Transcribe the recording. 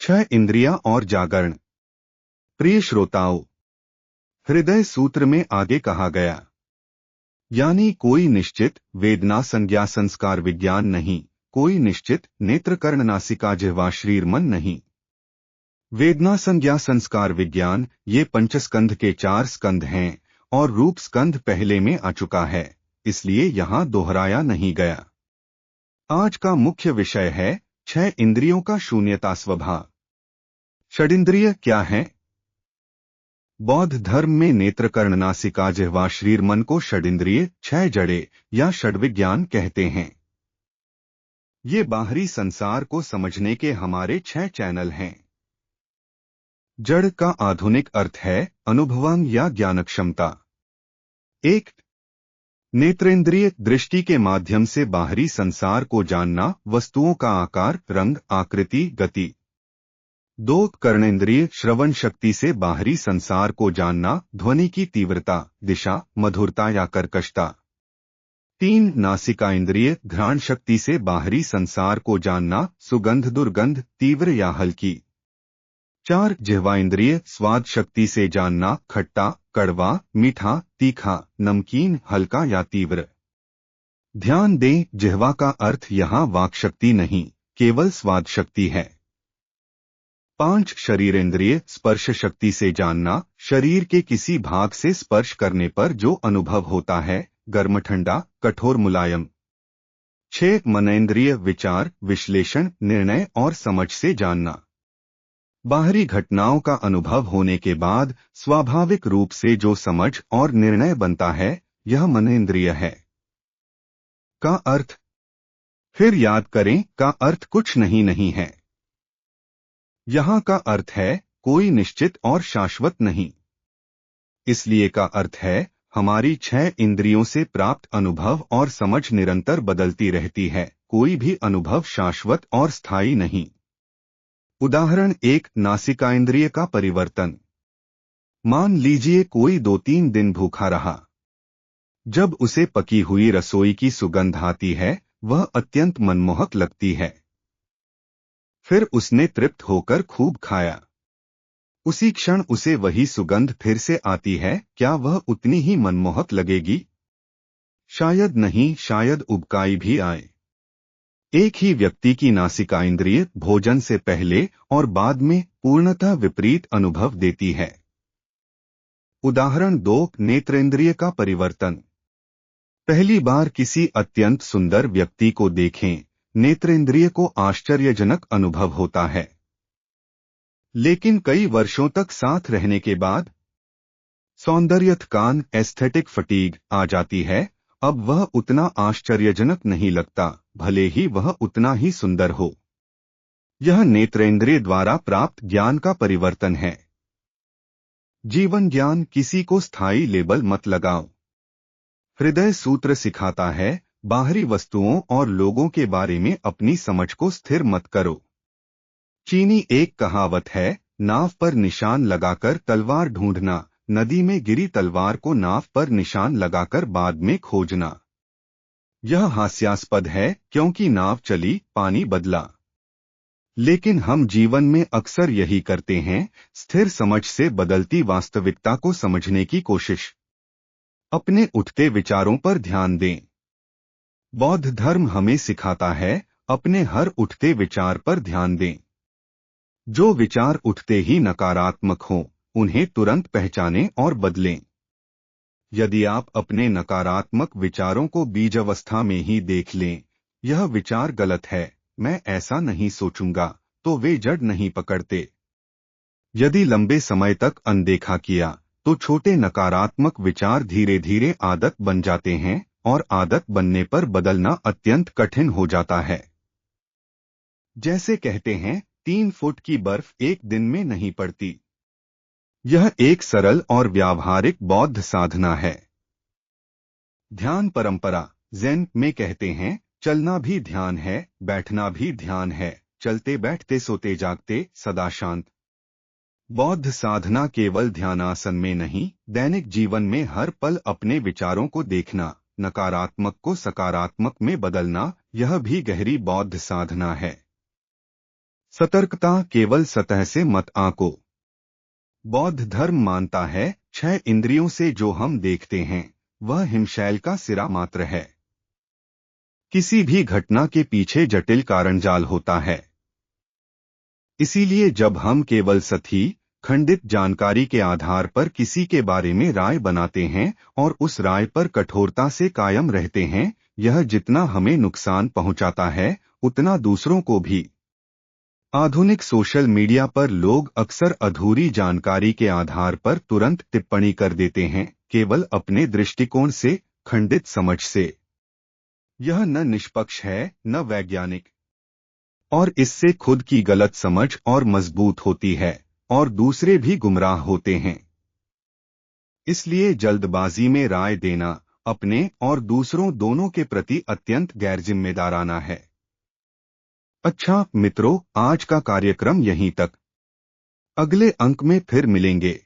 छह इंद्रियां और जागरण। प्रिय श्रोताओं, हृदय सूत्र में आगे कहा गया, यानी कोई निश्चित वेदना संज्ञा संस्कार विज्ञान नहीं, कोई निश्चित नेत्र कर्ण नासिका जिह्वा शरीर मन नहीं। वेदना संज्ञा संस्कार विज्ञान ये पंचस्कंध के 4 स्कंध हैं और रूप स्कंध पहले में आ चुका है, इसलिए यहां दोहराया नहीं गया। आज का मुख्य विषय है 6 इंद्रियों का शून्यता स्वभाव। षडिंद्रिय क्या है? बौद्ध धर्म में नेत्र कर्ण नासिका जिह्वा शरीर मन को षडिंद्रिय 6 जड़े या षड्विज्ञान कहते हैं। ये बाहरी संसार को समझने के हमारे 6 चैनल हैं। जड़ का आधुनिक अर्थ है अनुभवांग या ज्ञान क्षमता। 1. नेत्रेंद्रिय दृष्टि के माध्यम से बाहरी संसार को जानना, वस्तुओं का आकार रंग आकृति गति। 2. कर्णेंद्रिय श्रवण शक्ति से बाहरी संसार को जानना, ध्वनि की तीव्रता दिशा मधुरता या कर्कशता। 3. नासिका इंद्रिय घ्राण शक्ति से बाहरी संसार को जानना, सुगंध दुर्गंध तीव्र या हल्की। 4. जिह्वा इंद्रिय स्वाद शक्ति से जानना, खट्टा कड़वा मीठा तीखा नमकीन हल्का या तीव्र। ध्यान दें, जिह्वा का अर्थ यहाँ वाक शक्ति नहीं, केवल स्वाद शक्ति है। 5. शरीरेंद्रिय स्पर्श शक्ति से जानना, शरीर के किसी भाग से स्पर्श करने पर जो अनुभव होता है, गर्म ठंडा कठोर मुलायम। 6. मनेंद्रिय विचार विश्लेषण निर्णय और समझ से जानना, बाहरी घटनाओं का अनुभव होने के बाद स्वाभाविक रूप से जो समझ और निर्णय बनता है, यह मनेंद्रिय है। का अर्थ फिर याद करें, का अर्थ कुछ नहीं है। यहां का अर्थ है कोई निश्चित और शाश्वत नहीं। इसलिए का अर्थ है हमारी 6 इंद्रियों से प्राप्त अनुभव और समझ निरंतर बदलती रहती है, कोई भी अनुभव शाश्वत और स्थायी नहीं। उदाहरण 1. नासिका इंद्रिय का परिवर्तन। मान लीजिए कोई 2-3 दिन भूखा रहा। जब उसे पकी हुई रसोई की सुगंध आती है, वह अत्यंत मनमोहक लगती है। फिर उसने तृप्त होकर खूब खाया। उसी क्षण उसे वही सुगंध फिर से आती है, क्या वह उतनी ही मनमोहक लगेगी? शायद नहीं, शायद उबकाई भी आए। एक ही व्यक्ति की नासिका इंद्रिय भोजन से पहले और बाद में पूर्णतः विपरीत अनुभव देती है। उदाहरण 2. नेत्रेंद्रिय का परिवर्तन। पहली बार किसी अत्यंत सुंदर व्यक्ति को देखें, नेत्रेंद्रिय को आश्चर्यजनक अनुभव होता है। लेकिन कई वर्षों तक साथ रहने के बाद सौंदर्य थकान एस्थेटिक फटीग आ जाती है। अब वह उतना आश्चर्यजनक नहीं लगता, भले ही वह उतना ही सुंदर हो। यह नेत्रेंद्रिय द्वारा प्राप्त ज्ञान का परिवर्तन है। जीवन ज्ञान किसी को स्थायी लेबल मत लगाओ। हृदय सूत्र सिखाता है बाहरी वस्तुओं और लोगों के बारे में अपनी समझ को स्थिर मत करो। चीनी एक कहावत है, नाव पर निशान लगाकर तलवार ढूंढना, नदी में गिरी तलवार को नाव पर निशान लगाकर बाद में खोजना। यह हास्यास्पद है क्योंकि नाव चली, पानी बदला। लेकिन हम जीवन में अक्सर यही करते हैं, स्थिर समझ से बदलती वास्तविकता को समझने की कोशिश। अपने उठते विचारों पर ध्यान दें। बौद्ध धर्म हमें सिखाता है, अपने हर उठते विचार पर ध्यान दें। जो विचार उठते ही नकारात्मक हों, उन्हें तुरंत पहचानें और बदलें। यदि आप अपने नकारात्मक विचारों को बीज अवस्था में ही देख लें, यह विचार गलत है, मैं ऐसा नहीं सोचूंगा, तो वे जड़ नहीं पकड़ते। यदि लंबे समय तक अनदेखा किया, तो छोटे नकारात्मक विचार धीरे धीरे आदत बन जाते हैं और आदत बनने पर बदलना अत्यंत कठिन हो जाता है। जैसे कहते हैं, 3 फुट की बर्फ एक दिन में नहीं पड़ती। यह एक सरल और व्यावहारिक बौद्ध साधना है। ध्यान परंपरा ज़ेन में कहते हैं, चलना भी ध्यान है, बैठना भी ध्यान है, चलते बैठते सोते जागते सदा शांत। बौद्ध साधना केवल ध्यानासन में नहीं, दैनिक जीवन में हर पल अपने विचारों को देखना, नकारात्मक को सकारात्मक में बदलना, यह भी गहरी बौद्ध साधना है। सतर्कता केवल सतह से मत आंको। बौद्ध धर्म मानता है 6 इंद्रियों से जो हम देखते हैं वह हिमशैल का सिरा मात्र है। किसी भी घटना के पीछे जटिल कारणजाल होता है। इसीलिए जब हम केवल सही खंडित जानकारी के आधार पर किसी के बारे में राय बनाते हैं और उस राय पर कठोरता से कायम रहते हैं, यह जितना हमें नुकसान पहुंचाता है उतना दूसरों को भी। आधुनिक सोशल मीडिया पर लोग अक्सर अधूरी जानकारी के आधार पर तुरंत टिप्पणी कर देते हैं, केवल अपने दृष्टिकोण से, खंडित समझ से। यह न निष्पक्ष है न वैज्ञानिक, और इससे खुद की गलत समझ और मजबूत होती है और दूसरे भी गुमराह होते हैं। इसलिए जल्दबाजी में राय देना अपने और दूसरों दोनों के प्रति अत्यंत गैरजिम्मेदाराना है। अच्छा मित्रों, आज का कार्यक्रम यहीं तक। अगले अंक में फिर मिलेंगे।